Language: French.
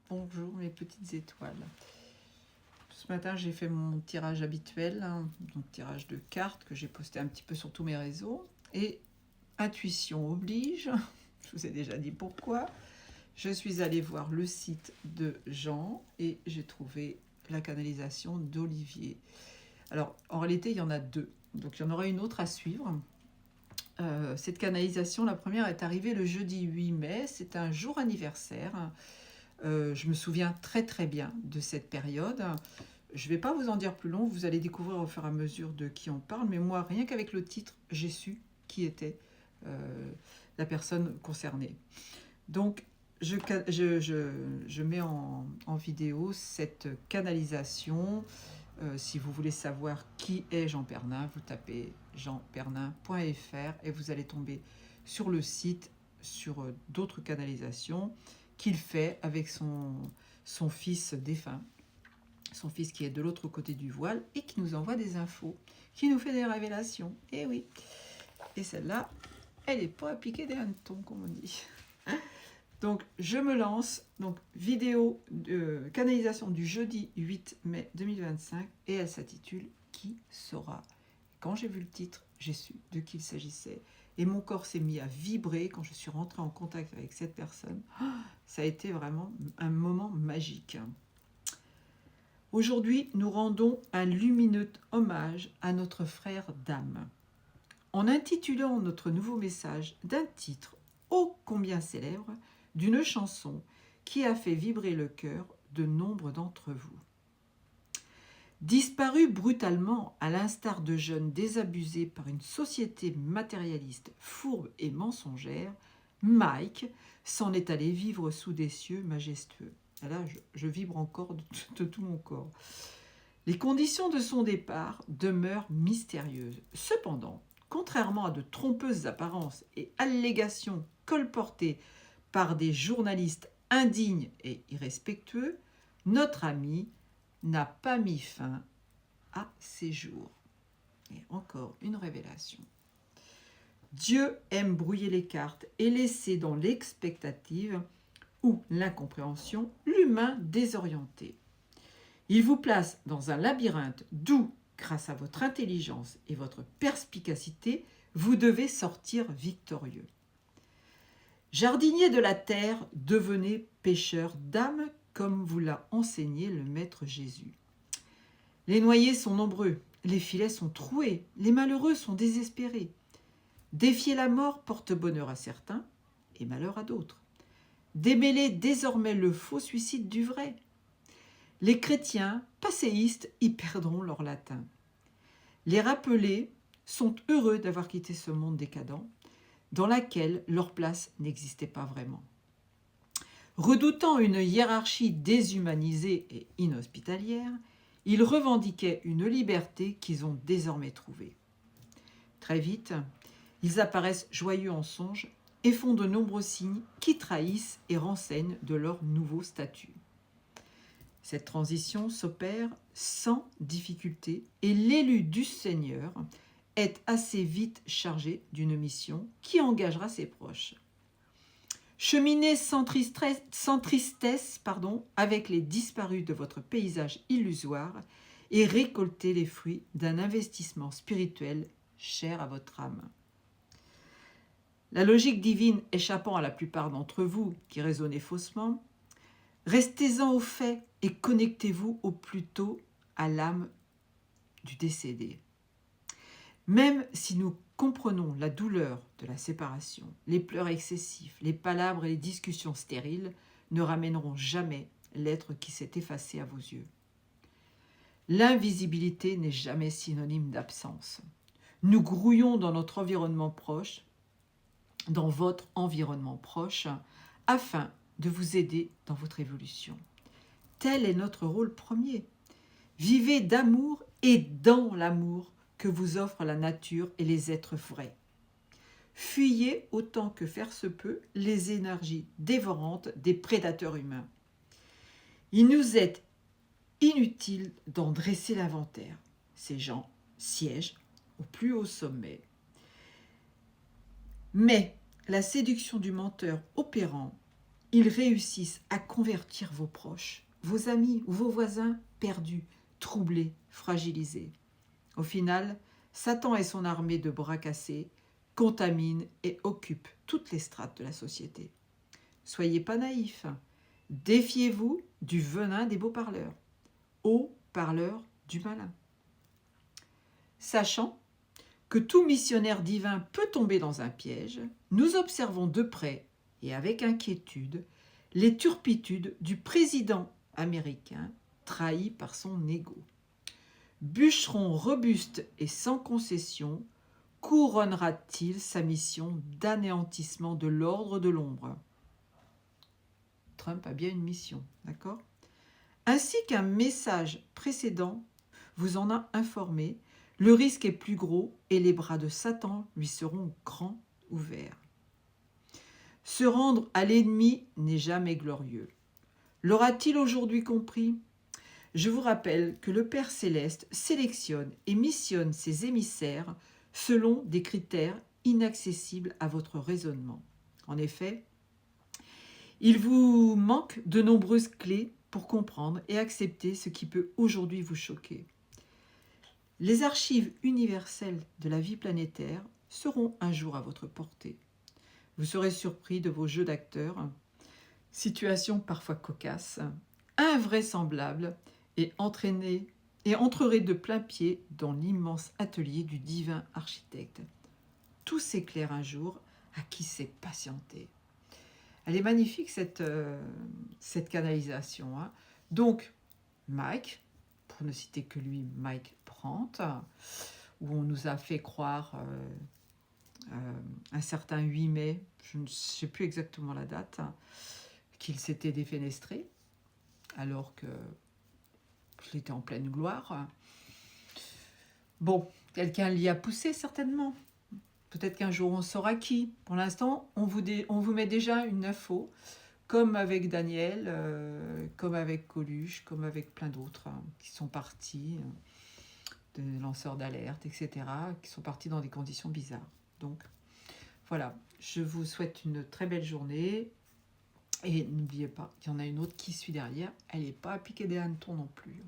Bonjour mes petites étoiles. Ce matin j'ai fait mon tirage habituel, donc tirage de cartes que j'ai posté un petit peu sur tous mes réseaux. Et intuition oblige, je vous ai déjà dit pourquoi. Je suis allée voir le site de Jean et j'ai trouvé la canalisation d'Olivier. Alors en réalité il y en a deux, donc il y en aura une autre à suivre. Cette canalisation, la première est arrivée le jeudi 8 mai, c'est un jour anniversaire. Je me souviens très très bien de cette période. Je ne vais pas vous en dire plus long, vous allez découvrir au fur et à mesure de qui on parle, mais moi, rien qu'avec le titre, j'ai su qui était la personne concernée. Donc, je mets en vidéo cette canalisation. Si vous voulez savoir qui est Jean Pernin, vous tapez jeanpernin.fr et vous allez tomber sur le site, sur d'autres canalisations qu'il fait avec son fils défunt, son fils qui est de l'autre côté du voile et qui nous envoie des infos, qui nous fait des révélations. Et oui, et celle-là, elle n'est pas à piquer des hannetons, comme on dit. Donc, je me lance. Donc, vidéo de canalisation du jeudi 8 mai 2025 et elle s'intitule « Qui saura ?» Quand j'ai vu le titre, j'ai su de qui il s'agissait. Et mon corps s'est mis à vibrer quand je suis rentrée en contact avec cette personne. Ça a été vraiment un moment magique. Aujourd'hui, nous rendons un lumineux hommage à notre frère d'âme. En intitulant notre nouveau message d'un titre ô combien célèbre, d'une chanson qui a fait vibrer le cœur de nombre d'entre vous. Disparu brutalement à l'instar de jeunes désabusés par une société matérialiste fourbe et mensongère, Mike s'en est allé vivre sous des cieux majestueux. Et là, je vibre encore de tout mon corps. Les conditions de son départ demeurent mystérieuses. Cependant, contrairement à de trompeuses apparences et allégations colportées par des journalistes indignes et irrespectueux, notre ami n'a pas mis fin à ses jours. Et encore une révélation. Dieu aime brouiller les cartes et laisser dans l'expectative ou l'incompréhension l'humain désorienté. Il vous place dans un labyrinthe d'où, grâce à votre intelligence et votre perspicacité, vous devez sortir victorieux. Jardinier de la terre, devenez pêcheur d'âmes comme vous l'a enseigné le Maître Jésus. Les noyés sont nombreux, les filets sont troués, les malheureux sont désespérés. Défier la mort porte bonheur à certains et malheur à d'autres. Démêler désormais le faux suicide du vrai. Les chrétiens passéistes y perdront leur latin. Les rappelés sont heureux d'avoir quitté ce monde décadent, dans laquelle leur place n'existait pas vraiment. Redoutant une hiérarchie déshumanisée et inhospitalière, ils revendiquaient une liberté qu'ils ont désormais trouvée. Très vite, ils apparaissent joyeux en songe et font de nombreux signes qui trahissent et renseignent de leur nouveau statut. Cette transition s'opère sans difficulté et l'élu du Seigneur est assez vite chargé d'une mission qui engagera ses proches. Cheminez sans tristesse, avec les disparus de votre paysage illusoire et récoltez les fruits d'un investissement spirituel cher à votre âme. La logique divine échappant à la plupart d'entre vous qui raisonnez faussement, restez-en au fait et connectez-vous au plus tôt à l'âme du décédé. Même si nous comprenons la douleur de la séparation, les pleurs excessifs, les palabres et les discussions stériles ne ramèneront jamais l'être qui s'est effacé à vos yeux. L'invisibilité n'est jamais synonyme d'absence. Nous grouillons dans notre environnement proche, dans votre environnement proche, afin de vous aider dans votre évolution. Tel est notre rôle premier. Vivez d'amour et dans l'amour que vous offrent la nature et les êtres vrais. Fuyez autant que faire se peut les énergies dévorantes des prédateurs humains. Il nous est inutile d'en dresser l'inventaire. Ces gens siègent au plus haut sommet. Mais la séduction du menteur opérant ils réussissent à convertir vos proches, vos amis ou vos voisins perdus, troublés, fragilisés. Au final, Satan et son armée de bras cassés contaminent et occupent toutes les strates de la société. Soyez pas naïfs, défiez-vous du venin des beaux parleurs, haut parleurs du malin. Sachant que tout missionnaire divin peut tomber dans un piège, nous observons de près et avec inquiétude les turpitudes du président américain trahi par son ego. Bûcheron robuste et sans concession, couronnera-t-il sa mission d'anéantissement de l'ordre de l'ombre? Trump a bien une mission, d'accord? Ainsi qu'un message précédent vous en a informé, le risque est plus gros et les bras de Satan lui seront grands ouverts. Se rendre à l'ennemi n'est jamais glorieux. L'aura-t-il aujourd'hui compris? Je vous rappelle que le Père Céleste sélectionne et missionne ses émissaires selon des critères inaccessibles à votre raisonnement. En effet, il vous manque de nombreuses clés pour comprendre et accepter ce qui peut aujourd'hui vous choquer. Les archives universelles de la vie planétaire seront un jour à votre portée. Vous serez surpris de vos jeux d'acteurs, situations parfois cocasses, invraisemblables, et entrerez de plein pied dans l'immense atelier du divin architecte. Tout s'éclaire un jour à qui sait patienter. Elle est magnifique cette canalisation. Hein. Donc, Mike, pour ne citer que lui, Mike Brandt, où on nous a fait croire un certain 8 mai, je ne sais plus exactement la date, qu'il s'était défenestré, alors que il était en pleine gloire. Bon, quelqu'un l'y a poussé certainement. Peut-être qu'un jour on saura qui. Pour l'instant, on vous met déjà une info, comme avec Daniel, comme avec Coluche, comme avec plein d'autres qui sont partis, des lanceurs d'alerte, etc., qui sont partis dans des conditions bizarres. Donc, voilà, je vous souhaite une très belle journée. Et n'oubliez pas, il y en a une autre qui suit derrière. Elle n'est pas à piquer des hannetons non plus.